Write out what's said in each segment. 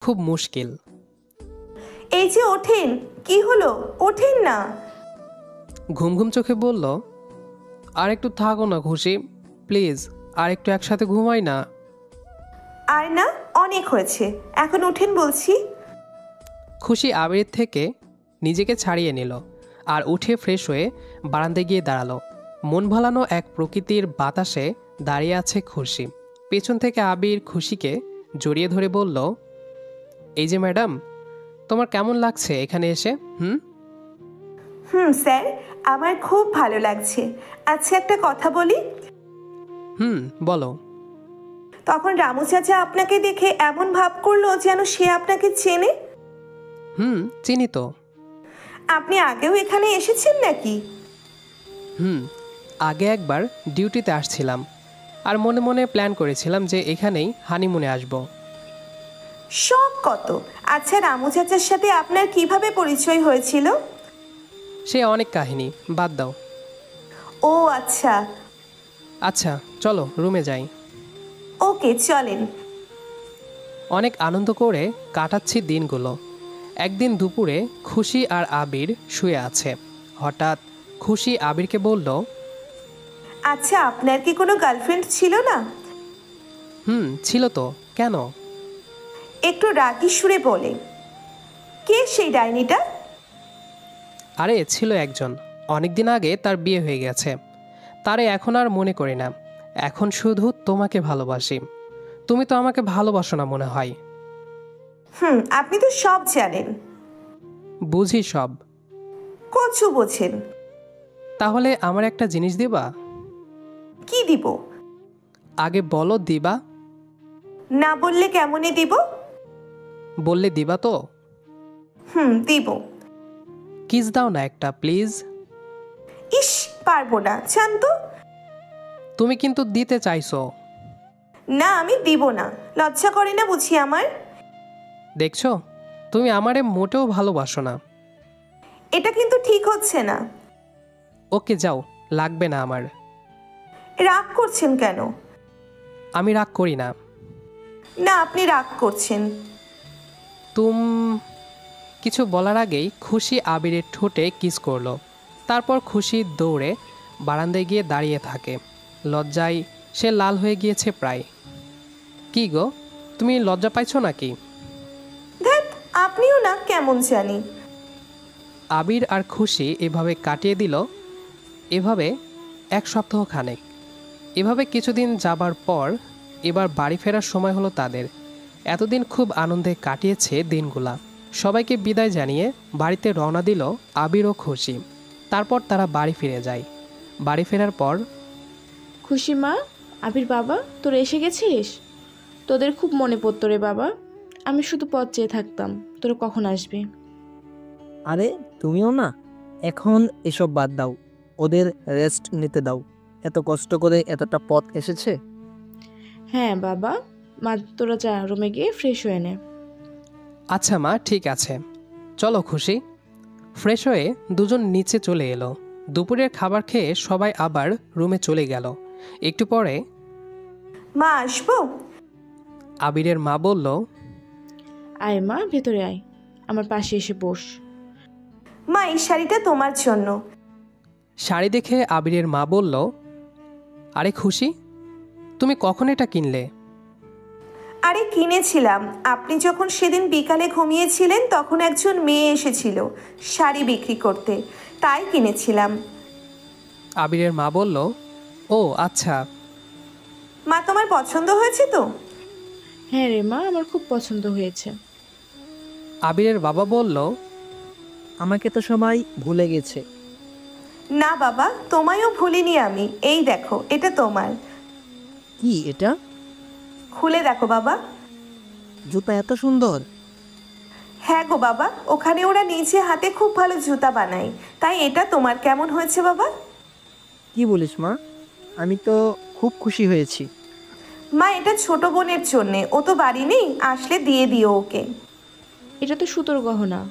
খুব মুশকিল। এই যে ওঠেন, কি হলো? ওঠেন না। ঘুম ঘুম চোখে বলল, আর একটু থাকো না খুশি, প্লিজ, আর একটু একসাথে ঘুমাই না। আর না, অনেক হয়েছে, এখন ওঠেন বলছি। খুশি আবিরের থেকে নিজেকে ছাড়িয়ে নিল আর উঠে ফ্রেশ হয়ে বারান্দায় গিয়ে দাঁড়ালো। মন ভালানো এক প্রকৃতির বাতাসে দাঁড়িয়ে আছে খুশি। পেছন থেকে আবির খুশিকে জড়িয়ে ধরে বলল, এই যে ম্যাডাম, তোমার কেমন লাগছে এখানে এসে? স্যার, আমার খুব ভালো লাগছে। আচ্ছা, একটা কথা বলি। বলো। তখন রামু চাচা আপনাকে দেখে এমন ভাব করলো যেন সে আপনাকে চেনে। চিনি তো। আপনি আগেও এখানে এসেছেন নাকি? আগে একবার ডিউটিতে আসছিলাম, আর মনে মনে প্ল্যান করেছিলাম যে এখানেই হানিমুনে আসব। শখ কত! আচ্ছা, রামু চাচার সাথে আপনার কিভাবে পরিচয় হয়েছিল? সে অনেক কাহিনী, বাদ দাও। ও আচ্ছা। আচ্ছা, চলো রুমে যাই। ওকে, চলেন। অনেক আনন্দ করে কাটাচ্ছি দিনগুলো। একদিন দুপুরে খুশি আর আবির শুয়ে আছে। হঠাৎ খুশি আবিরকে বলল, আচ্ছা, আপনার কি কোনো গার্লফ্রেন্ড ছিল না? ছিল তো, কেন? একটু রাগী সুরে বলে। কে সেই ডাইনিটা? আরে ছিল একজন, অনেকদিন আগে তার বিয়ে হয়ে গেছে। তারে এখন আর মনে করি না, এখন শুধু তোমাকে ভালোবাসি। তুমি তো আমাকে ভালোবাসো না মনে হয়। আপনি তো সব জানেন। বুঝি সব। কচু বোঝেন। তাহলে আমার একটা জিনিস দিবা? কি দিব? আগে বলো দিবা। না বললে কেমনে দিব? বললে দিবা তো? দিব। কিস দাও না একটা, প্লিজ। ইস, পারবো না, চান তো। তুমি কিন্তু দিতে চাইছো। না, আমি দিব না। লজ্জা করে না বুঝি আমার? দেখছো, তুমি আমারে মোটেও ভালোবাসো না। এটা কিন্তু ঠিক হচ্ছে না। ওকে যাও, লাগবে না আমার। রাগ করছেন কেন? আমি রাগ করি না। না, আপনি রাগ করছেন। কিছু বলার আগেই খুশি আবিরের ঠোঁটে কিস করলো। তারপর খুশি দৌড়ে বারান্দায় গিয়ে দাঁড়িয়ে থাকে। লজ্জায় সে লাল হয়ে গিয়েছে প্রায়। কি গো, তুমি লজ্জা পাইছো নাকি? ধ্যাত, আপনিও না কেমন জানি। আবির আর খুশি এভাবে কাটিয়ে দিল, এভাবে 1 সপ্তাহ খানেক। এভাবে কিছুদিন যাবার পর এবার বাড়ি ফেরার সময় হলো তাদের। এতদিন খুব আনন্দে কাটিয়েছে দিনগুলা। সবাইকে বিদায় জানিয়ে বাড়িতে রওনা দিল আবির ও খুশি। তারপর তারা বাড়ি ফিরে যায়। বাড়ি ফেরার পর, খুশি মা, আবির বাবা, তোরা এসে গেছিস? তোদের খুব মনে পড়তো রে বাবা। আমি শুধু পথ চেয়ে থাকতাম তোরা কখন আসবি। আরে তুমিও না, এখন এসব বাদ দাও, ওদের রেস্ট নিতে দাও। এত কষ্ট করে এতটা পথ এসেছে। হ্যাঁ বাবা, মা তোরা যা রুমে গিয়ে ফ্রেশ হয়ে নে। আচ্ছা মা, ঠিক আছে, চলো খুশি। ফ্রেশ হয়ে দুজন নিচে চলে এলো। দুপুরের খাবার খেয়ে সবাই আবার রুমে চলে গেল। একটু পরে মা, আসবো? আবিরের মা বলল, আয় মা, ভেতরে আয়, আমার পাশে এসে বস। মা, এই শাড়িটা তোমার জন্য। শাড়ি দেখে আবিরের মা বলল, আরে খুশি, তুমি কখন এটা কিনলে? আরে কিনেছিলাম, আপনি যখন সেদিন বিকালে ঘুমিয়েছিলেন তখন একজন মেয়ে এসেছিল শাড়ি বিক্রি করতে, তাই কিনেছিলাম। আবিরের মা বলল, ও আচ্ছা। মা, তোমার পছন্দ হয়েছে তো? হ্যাঁ রে মা, আমার খুব পছন্দ হয়েছে। আবিরের বাবা বলল, আমাকে তো সবাই ভুলে গেছে। না বাবা, তোমায়ও ভুলিনি আমি। এই দেখো, এটা তোমার। কি এটা? খুলে দেখো বাবা। জুতা এত সুন্দর। হ্যাঁ গো বাবা, ওখানে ওরা নিজে হাতে খুব ভালো জুতা বানায়, তাই এটা তোমার। কেমন হয়েছে বাবা? কি বলিস মা, আমি তো খুব খুশি হয়েছি। মা, এটা ছোট বোনের জন্যে, ও তো বাড়ি নেই, আসলে দিয়ে দিও ওকে। এটা তো সুতোর গহনা,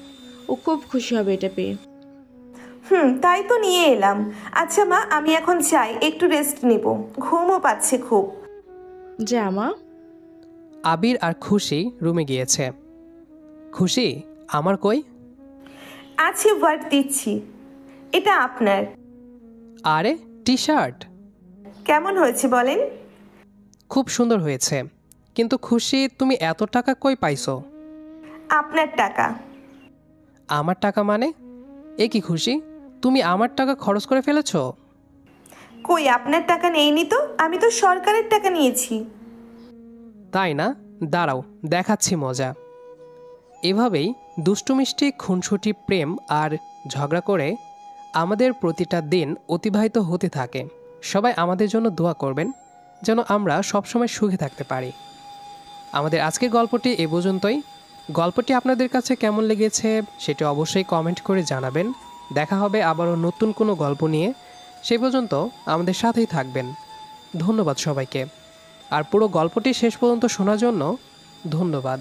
ও খুব খুশি হবে এটা পেয়ে। তাই তো নিয়ে এলাম। আচ্ছা মা, আমি এখন যাই, একটু রেস্ট নিব, ঘুমও পাচ্ছে খুব। যা মা। আবির আর খুশি রুমে গিয়েছে। খুশি, আমার কই? আছে, ওয়ার্ড দিচ্ছি। এটা আপনার। আরে, টি শার্ট কেমন হয়েছে বলেন? খুব সুন্দর হয়েছে, কিন্তু খুশি তুমি এত টাকা কই পাইছো? আপনার টাকা। আমার টাকা মানে? এ কি খুশি, তুমি আমার টাকা খরচ করে ফেলেছো? কই, আপনার টাকা নেইনি তো, আমি তো সরকারের টাকা নিয়েছি। তাই না? দাঁড়াও, দেখাচ্ছি মজা। এভাবেই দুষ্টু মিষ্টি খুনসুটি প্রেম আর ঝগড়া করে আমাদের প্রতিটা দিন অতিবাহিত হতে থাকে। সবাই আমাদের জন্য দোয়া করবেন যেন আমরা সবসময় সুখে থাকতে পারি। আমাদের আজকের গল্পটি এ পর্যন্তই। গল্পটি আপনাদের কাছে কেমন লেগেছে সেটা অবশ্যই কমেন্ট করে জানাবেন। দেখা হবে আবারও নতুন কোনো গল্প নিয়ে। সে পর্যন্ত আমাদের সাথেই থাকবেন। ধন্যবাদ সবাইকে। আর পুরো গল্পটি শেষ পর্যন্ত শোনার জন্য ধন্যবাদ।